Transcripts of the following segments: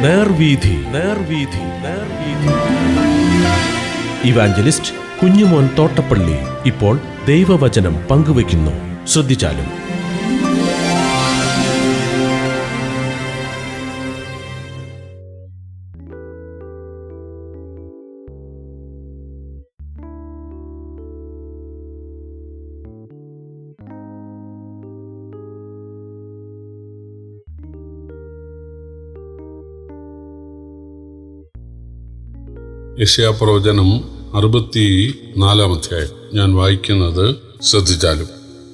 നേർവീഥി. നേർവീഥി. നേർവീഥി. Evangelist Kunjumon Thottappally ഇപ്പോൾ ദൈവവചനം പങ്കുവയ്ക്കുന്നു. ശ്രദ്ധിച്ചാലും. യെശയ്യാപ്രവചനം 64 അധ്യായം ഞാൻ വായിക്കുന്നത് ശ്രദ്ധിച്ചാലും.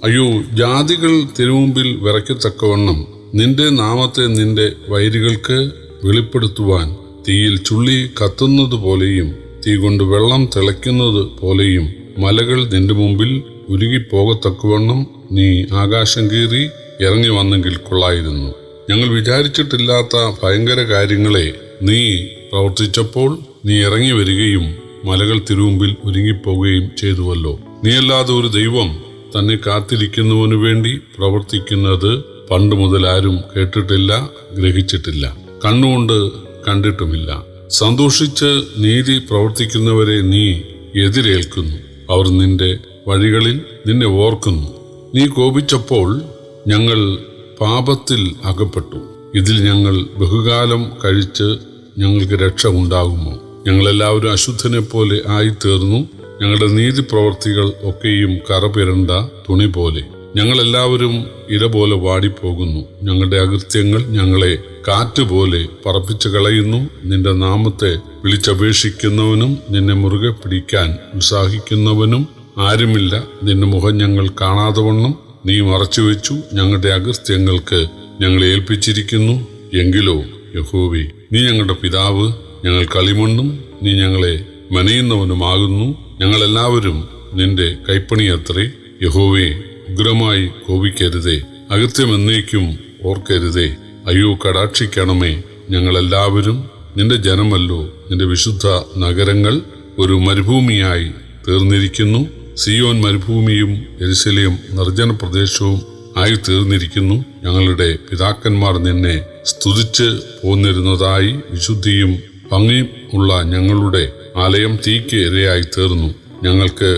അയ്യോ, ജാതികൾ തിരുമുമ്പിൽ വിറയ്ക്കത്തക്കവണ്ണം നിന്റെ നാമത്തെ നിന്റെ വൈരികൾക്ക് വെളിപ്പെടുത്തുവാൻ തീയിൽ ചുള്ളി കത്തുന്നത് പോലെയും തീ കൊണ്ട് വെള്ളം തിളയ്ക്കുന്നത് പോലെയും മലകൾ നിന്റെ മുമ്പിൽ ഉരുകിപ്പോകത്തക്കവണ്ണം നീ ആകാശം കീറി ഇറങ്ങി വന്നെങ്കിൽ കൊള്ളായിരുന്നു. ഞങ്ങൾ വിചാരിച്ചിട്ടില്ലാത്ത ഭയങ്കര കാര്യങ്ങളെ നീ പ്രവർത്തിച്ചപ്പോൾ നീ ഇറങ്ങി വരികയും മലകൾ തിരുമുമ്പിൽ ഒരുങ്ങിപ്പോവുകയും ചെയ്തുവല്ലോ. നീയല്ലാതെ ഒരു ദൈവം തന്നെ കാത്തിരിക്കുന്നവനു വേണ്ടി പ്രവർത്തിക്കുന്നത് പണ്ട് മുതൽ ആരും കേട്ടിട്ടില്ല, ഗ്രഹിച്ചിട്ടില്ല, കണ്ണുകൊണ്ട് കണ്ടിട്ടുമില്ല. സന്തോഷിച്ച് നീതി പ്രവർത്തിക്കുന്നവരെ നീ എതിരേൽക്കുന്നു. അവർ നിന്റെ വഴികളിൽ നിന്നെ ഓർക്കുന്നു. നീ കോപിച്ചപ്പോൾ ഞങ്ങൾ പാപത്തിൽ അകപ്പെട്ടു. ഇതിൽ ഞങ്ങൾ ബഹുകാലം കഴിച്ച് ഞങ്ങൾക്ക് രക്ഷ ഉണ്ടാകുമോ? ഞങ്ങളെല്ലാവരും അശുദ്ധനെ പോലെ ആയിത്തീർന്നു. ഞങ്ങളുടെ നീതി പ്രവർത്തികൾ ഒക്കെയും കറപിരണ്ട തുണി പോലെ. ഞങ്ങളെല്ലാവരും ഇല പോലെ വാടിപ്പോകുന്നു. ഞങ്ങളുടെ അകൃത്യങ്ങൾ ഞങ്ങളെ കാറ്റുപോലെ പറപ്പിച്ചു കളയുന്നു. നിന്റെ നാമത്തെ വിളിച്ചപേക്ഷിക്കുന്നവനും നിന്നെ മുറുകെ പിടിക്കാൻ ഉത്സാഹിക്കുന്നവനും ആരുമില്ല. നിന്റെ മുഖം ഞങ്ങൾ കാണാതെ വണ്ണം നീ മറച്ചുവെച്ചു. ഞങ്ങളുടെ അകൃത്യങ്ങൾക്ക് ഞങ്ങളെ ഏൽപ്പിച്ചിരിക്കുന്നു. എങ്കിലോ യഹോവേ, നീ ഞങ്ങളുടെ പിതാവ്, ഞങ്ങൾ കളിമണ്ണും നീ ഞങ്ങളെ മെനയുന്നവനുമാകുന്നു. ഞങ്ങളെല്ലാവരും നിന്റെ കൈപ്പണിയത്രേ. യഹോവേ, ഉഗ്രമായി കോപിക്കരുതേ, അകൃത്യം എന്നേക്കും ഓർക്കരുതേ. അയ്യോ, കടാക്ഷിക്കണമേ. ഞങ്ങളെല്ലാവരും നിന്റെ ജനമല്ലോ. നിന്റെ വിശുദ്ധ നഗരങ്ങൾ ഒരു മരുഭൂമിയായി തീർന്നിരിക്കുന്നു. സിയോൻ മരുഭൂമിയും യെരൂശലേം നിർജ്ജന പ്രദേശവും ആയി തീർന്നിരിക്കുന്നു. ഞങ്ങളുടെ പിതാക്കന്മാർ നിന്നെ സ്തുതിച്ച് പോന്നിരുന്നതായി വിശുദ്ധിയും ഭംഗിയും ഉള്ള ഞങ്ങളുടെ ആലയം തീക്ക് ഇരയായി തീർന്നു. ഞങ്ങൾക്ക്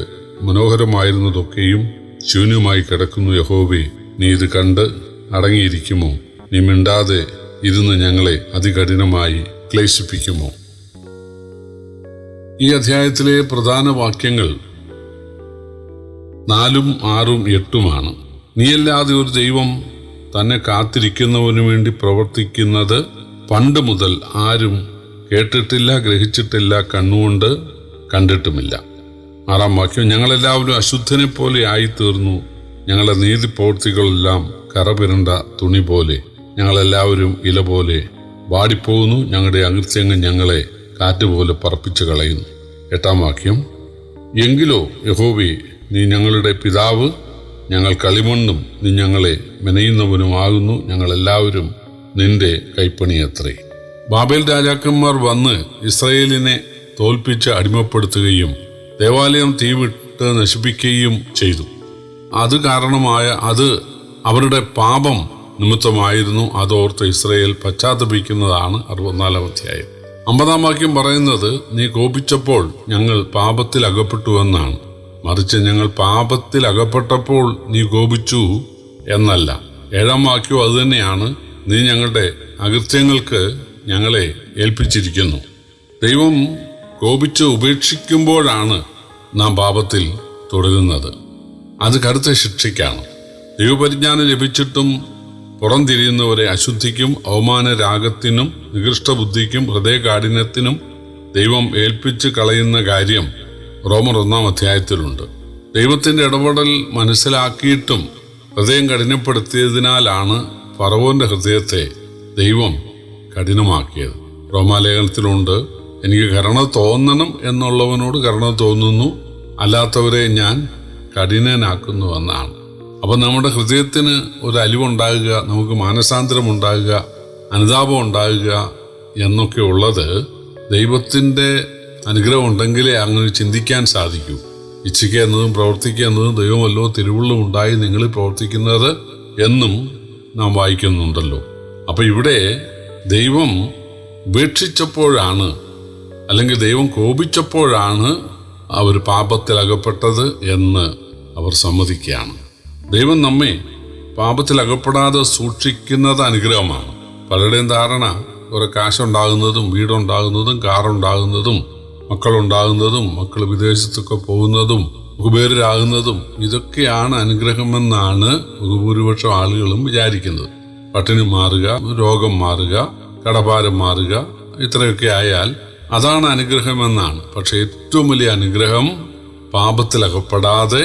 മനോഹരമായിരുന്നതൊക്കെയും ശൂന്യമായി കിടക്കുന്നു. യഹോവേ, നീ ഇത് കണ്ട് അടങ്ങിയിരിക്കുമോ? നീ മിണ്ടാതെ ഇരുന്ന് ഞങ്ങളെ അതികഠിനമായി ക്ലേശിപ്പിക്കുമോ? ഈ അധ്യായത്തിലെ പ്രധാന വാക്യങ്ങൾ 4, 6, 8 നീയല്ലാതെ ഒരു ദൈവം തന്നെ കാത്തിരിക്കുന്നവനു വേണ്ടി പ്രവർത്തിക്കുന്നത് പണ്ട് മുതൽ ആരും കേട്ടിട്ടില്ല, ഗ്രഹിച്ചിട്ടില്ല, കണ്ണുകൊണ്ട് കണ്ടിട്ടുമില്ല. 6 വാക്യം, ഞങ്ങളെല്ലാവരും അശുദ്ധനെ പോലെ ആയിത്തീർന്നു. ഞങ്ങളുടെ നീതി പ്രവൃത്തികളെല്ലാം കറപിരണ്ട തുണി പോലെ. ഞങ്ങളെല്ലാവരും ഇല പോലെ വാടിപ്പോകുന്നു. ഞങ്ങളുടെ അകൃത്യങ്ങൾ ഞങ്ങളെ കാറ്റുപോലെ പറപ്പിച്ചു കളയുന്നു. 8 വാക്യം, എങ്കിലോ യഹോവേ, നീ ഞങ്ങളുടെ പിതാവ്, ഞങ്ങൾ കളിമണ്ണും നീ ഞങ്ങളെ മെനയുന്നവനുമാകുന്നു. ഞങ്ങളെല്ലാവരും നിന്റെ കൈപ്പണിയത്രേ. ബാബേൽ രാജാക്കന്മാർ വന്ന് ഇസ്രായേലിനെ തോൽപ്പിച്ച് അടിമപ്പെടുത്തുകയും ദേവാലയം തീവിട്ട് നശിപ്പിക്കുകയും ചെയ്തു. അത് അവരുടെ പാപം നിമിത്തമായിരുന്നു. അതോർത്ത് ഇസ്രായേൽ പശ്ചാത്തപിക്കുന്നതാണ് 64 അധ്യായം. 50 വാക്യം പറയുന്നത്, നീ കോപിച്ചപ്പോൾ ഞങ്ങൾ പാപത്തിൽ അകപ്പെട്ടുവെന്നാണ്. മറിച്ച് ഞങ്ങൾ പാപത്തിൽ അകപ്പെട്ടപ്പോൾ നീ കോപിച്ചു എന്നല്ല. 7 വാക്യവും അതുതന്നെയാണ്. നീ ഞങ്ങളുടെ അകൃത്യങ്ങൾക്ക് ഞങ്ങളെ ഏൽപ്പിച്ചിരിക്കുന്നു. ദൈവം കോപിച്ച് ഉപേക്ഷിക്കുമ്പോഴാണ് നാം പാപത്തിൽ തുടരുന്നത്. അത് കടുത്ത ശിക്ഷയ്ക്കാണ്. ദൈവപരിജ്ഞാനം ലഭിച്ചിട്ടും പുറംതിരിയുന്നവരെ അശുദ്ധിക്കും അവമാനരാഗത്തിനും നികൃഷ്ടബുദ്ധിക്കും ഹൃദയകാഠിന്യത്തിനും ദൈവം ഏൽപ്പിച്ച് കളയുന്ന കാര്യം റോമർ 1 അധ്യായത്തിലുണ്ട്. ദൈവത്തിന്റെ ഇടപെടൽ മനസ്സിലാക്കിയിട്ടും ഹൃദയം കഠിനപ്പെടുത്തിയതിനാലാണ് ഫറവോന്റെ ഹൃദയത്തെ ദൈവം കഠിനമാക്കിയത്. റോമാലേഖനത്തിലുണ്ട്, എനിക്ക് കരുണ തോന്നണം എന്നുള്ളവനോട് കരുണ തോന്നുന്നു, അല്ലാത്തവരെ ഞാൻ കഠിനനാക്കുന്നുവെന്നാണ്. അപ്പം നമ്മുടെ ഹൃദയത്തിന് ഒരു അലിവുണ്ടാകുക, നമുക്ക് മാനസാന്തരം ഉണ്ടാകുക, അനുതാപം ഉണ്ടാകുക എന്നൊക്കെ ഉള്ളത് ദൈവത്തിൻ്റെ അനുഗ്രഹം ഉണ്ടെങ്കിലേ അങ്ങനെ ചിന്തിക്കാൻ സാധിക്കൂ. ഇച്ഛിക്കുക എന്നതും പ്രവർത്തിക്കുക എന്നതും ദൈവമല്ലോ തിരുവുള്ളിൽ ഉണ്ടായി നിങ്ങൾ പ്രവർത്തിക്കുന്നത് എന്നും നാം വായിക്കുന്നുണ്ടല്ലോ. അപ്പൊ ഇവിടെ ദൈവം ഉപേക്ഷിച്ചപ്പോഴാണ്, അല്ലെങ്കിൽ ദൈവം കോപിച്ചപ്പോഴാണ് അവർ പാപത്തിൽ അകപ്പെട്ടത് എന്ന് അവർ സമ്മതിക്കുകയാണ്. ദൈവം നമ്മെ പാപത്തിൽ അകപ്പെടാതെ സൂക്ഷിക്കുന്നത് അനുഗ്രഹമാണ്. പലരുടെയും ധാരണ കുറെ കാശുണ്ടാകുന്നതും വീടുണ്ടാകുന്നതും കാറുണ്ടാകുന്നതും മക്കളുണ്ടാകുന്നതും മക്കൾ വിദേശത്തൊക്കെ പോകുന്നതും കുബേരരാകുന്നതും ഇതൊക്കെയാണ് അനുഗ്രഹമെന്നാണ് ബഹുഭൂരിപക്ഷം ആളുകളും വിചാരിക്കുന്നത്. പട്ടിണി മാറുക, രോഗം മാറുക, കടഭാരം മാറുക, ഇത്രയൊക്കെ ആയാൽ അതാണ് അനുഗ്രഹമെന്നാണ്. പക്ഷെ ഏറ്റവും വലിയ അനുഗ്രഹം പാപത്തിലകപ്പെടാതെ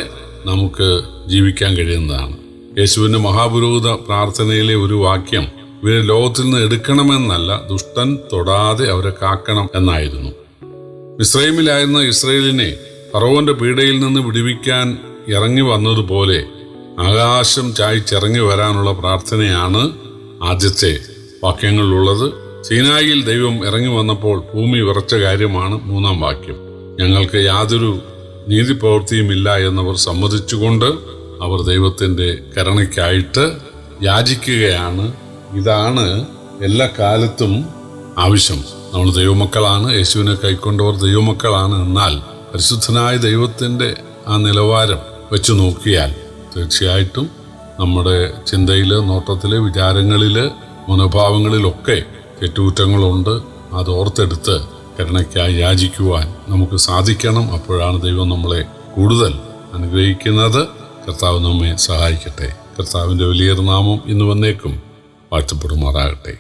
നമുക്ക് ജീവിക്കാൻ കഴിയുന്നതാണ്. യേശുവിന്റെ മഹാപുരോഹിത പ്രാർത്ഥനയിലെ ഒരു വാക്യം ഇവരെ ലോകത്തിൽ നിന്ന് എടുക്കണമെന്നല്ല, ദുഷ്ടൻ തൊടാതെ അവരെ കാക്കണം എന്നായിരുന്നു. മിസ്രൈമിലായിരുന്ന ഇസ്രയേലിനെ ഫറവോന്റെ പീഡയിൽ നിന്ന് വിടുവിക്കാൻ ഇറങ്ങി വന്നതുപോലെ ആകാശം ചായ്ച്ചിറങ്ങി വരാനുള്ള പ്രാർത്ഥനയാണ് ആദ്യത്തെ വാക്യങ്ങളിലുള്ളത്. സീനായിൽ ദൈവം ഇറങ്ങി വന്നപ്പോൾ ഭൂമി വിറച്ച കാര്യമാണ് മൂന്നാം വാക്യം. ഞങ്ങൾക്ക് യാതൊരു നീതിപ്രവൃത്തിയുമില്ല എന്നവർ സമ്മതിച്ചുകൊണ്ട് അവർ ദൈവത്തിന്റെ കരുണയ്ക്കായിട്ട് യാചിക്കുകയാണ്. ഇതാണ് എല്ലാ കാലത്തും ആവശ്യം. നമ്മൾ ദൈവമക്കളാണ്, യേശുവിനെ കൈക്കൊണ്ടവർ ദൈവമക്കളാണ്. എന്നാൽ പരിശുദ്ധനായ ദൈവത്തിന്റെ ആ നിലവാരം വെച്ച് നോക്കിയാൽ തീർച്ചയായിട്ടും നമ്മുടെ ചിന്തയില്, നോട്ടത്തില്, വിചാരങ്ങളില്, മനോഭാവങ്ങളിലൊക്കെ തെറ്റുകുറ്റങ്ങളുണ്ട്. അത് ഓർത്തെടുത്ത് കരുണയ്ക്കായി യാചിക്കുവാൻ നമുക്ക് സാധിക്കണം. അപ്പോഴാണ് ദൈവം നമ്മളെ കൂടുതൽ അനുഗ്രഹിക്കുന്നത്. കർത്താവ് നമ്മെ സഹായിക്കട്ടെ. കർത്താവിൻ്റെ വലിയ നാമം ഇന്ന് വന്നേക്കും വാഴ്ത്തപ്പെടുമാറാകട്ടെ.